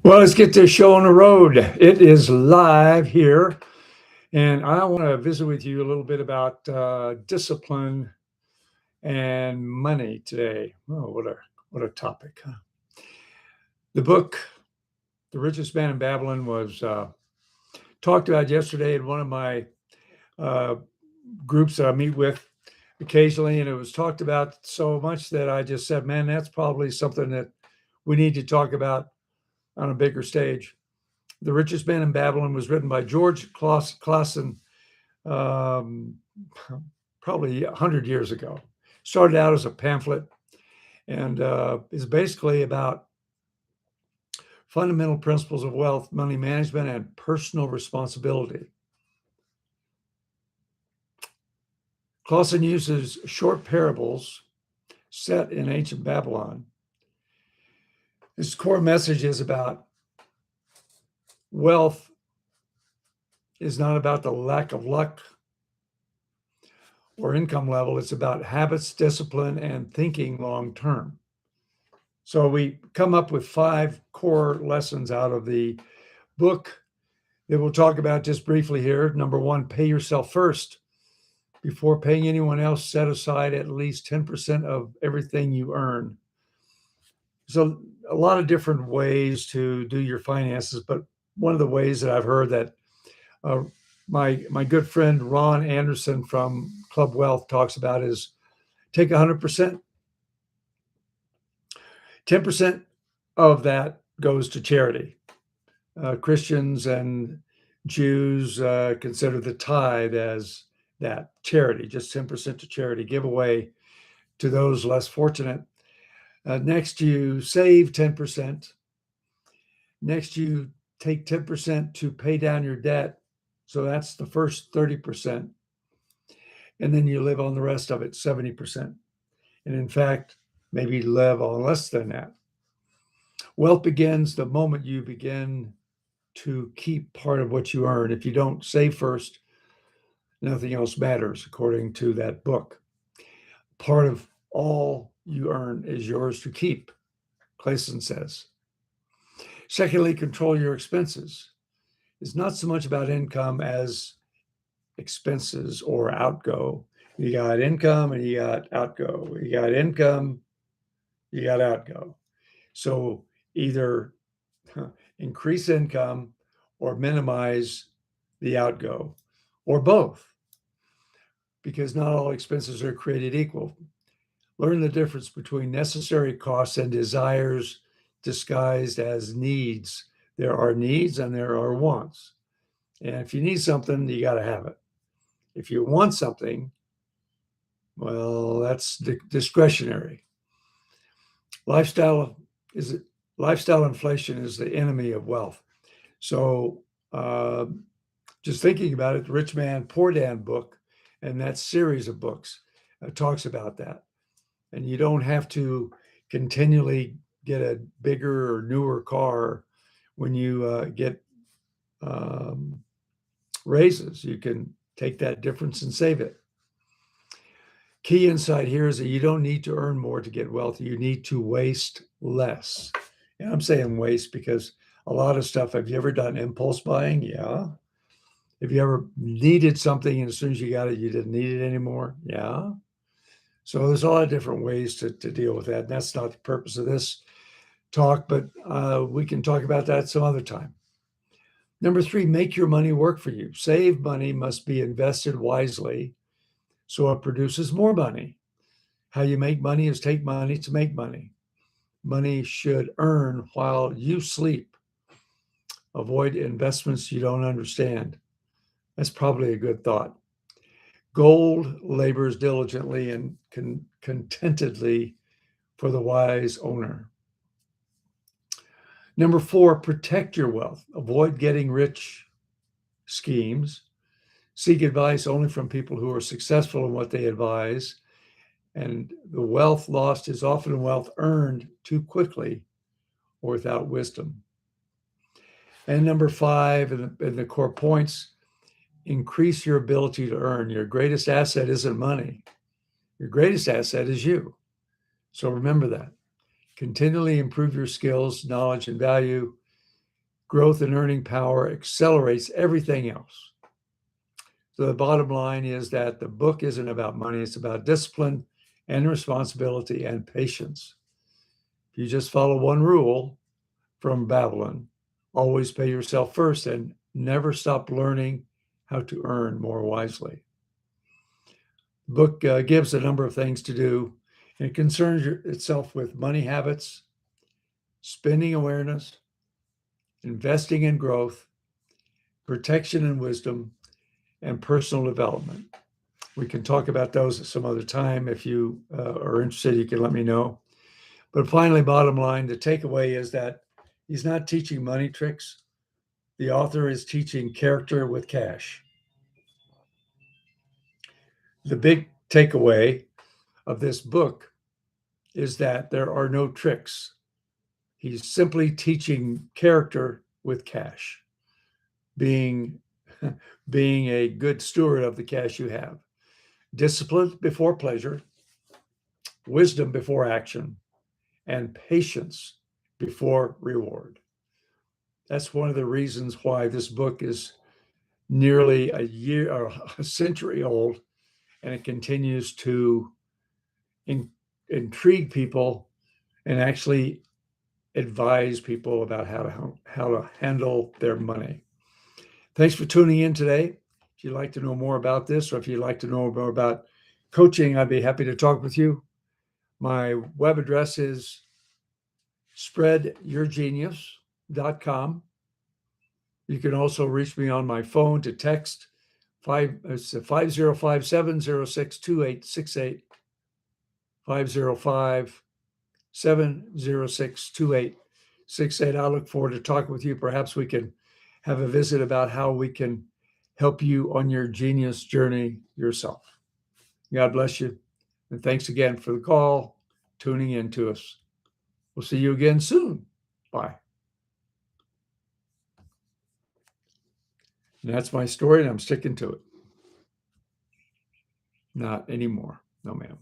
Well, let's get this show on the road. It is live here, and I want to visit with you a little bit about discipline and money today. Oh, what a topic! Huh? The book, "The Richest Man in Babylon," was talked about yesterday in one of my uh, groups that I meet with occasionally, and it was talked about so much that I just said, "Man, that's probably something that we need to talk about on a bigger stage." The Richest Man in Babylon was written by George Clason, um, probably 100 years ago. Started out as a pamphlet and is basically about fundamental principles of wealth, money management, and personal responsibility. Clason uses short parables set in ancient Babylon. His core message is about wealth is not about the lack of luck or income level. It's about habits, discipline, and thinking long term. So we come up with 5 core lessons out of the book that we'll talk about just briefly here. Number 1, pay yourself first. Before paying anyone else, set aside at least 10% of everything you earn. So a lot of different ways to do your finances, but one of the ways that I've heard that uh, my good friend Ron Anderson from Club Wealth talks about is take 100%. 10% of that goes to charity. Christians and Jews consider the tithe as that charity, just 10% to charity, give away to those less fortunate. Next, you save 10%. Next, you take 10% to pay down your debt. So that's the first 30%. And then you live on the rest of it, 70%. And in fact, maybe live on less than that. Wealth begins the moment you begin to keep part of what you earn. If you don't save first, nothing else matters, according to that book. Part of all you earn is yours to keep, Clason says. Secondly, control your expenses. It's not so much about income as expenses or outgo. You got income and you got outgo. You got income, you got outgo. So either increase income or minimize the outgo, or both, because not all expenses are created equal. Learn the difference between necessary costs and desires disguised as needs. There are needs and there are wants. And if you need something, you got to have it. If you want something, well, that's discretionary. Lifestyle inflation is the enemy of wealth. So just thinking about it, the Rich Man, Poor Dad book, and that series of books talks about that. And you don't have to continually get a bigger or newer car when you get raises. You can take that difference and save it. Key insight here is that you don't need to earn more to get wealthy. You need to waste less. And I'm saying waste because a lot of stuff, have you ever done impulse buying? Yeah. Have you ever needed something and as soon as you got it, you didn't need it anymore? Yeah. So there's a lot of different ways to deal with that. And that's not the purpose of this talk, but we can talk about that some other time. Number 3, make your money work for you. Save money must be invested wisely so it produces more money. How you make money is take money to make money. Money should earn while you sleep. Avoid investments you don't understand. That's probably a good thought. Gold labors diligently and contentedly for the wise owner. Number 4, protect your wealth. Avoid getting rich schemes. Seek advice only from people who are successful in what they advise. And the wealth lost is often wealth earned too quickly or without wisdom. And number 5, in the core points, increase your ability to earn. Your greatest asset isn't money. Your greatest asset is you. So remember that. Continually improve your skills, knowledge, and value. growth and earning power accelerates everything else. So the bottom line is that the book isn't about money, it's about discipline and responsibility and patience. If you just follow one rule from Babylon, always pay yourself first and never stop learning how to earn more wisely. The book gives a number of things to do. It concerns itself with money habits, spending awareness, investing in growth, protection and wisdom, and personal development. We can talk about those at some other time. If you are interested, you can let me know. But finally, bottom line, the takeaway is that he's not teaching money tricks. The author is teaching character with cash. The big takeaway of this book is that there are no tricks. He's simply teaching character with cash, being, being a good steward of the cash you have, discipline before pleasure, wisdom before action, and patience before reward. That's one of the reasons why this book is nearly a year or a century old, and it continues to intrigue people and actually advise people about how to handle their money. Thanks for tuning in today. If you'd like to know more about this, or if you'd like to know more about coaching, I'd be happy to talk with you. My web address is spreadyourgenius.com. You can also reach me on my phone to text 5057062868, 505-706-2868. I look forward to talking with you. Perhaps we can have a visit about how we can help you on your genius journey yourself. God bless you. And thanks again for the call, tuning in to us. We'll see you again soon. Bye. And that's my story, and I'm sticking to it. Not anymore. No, ma'am.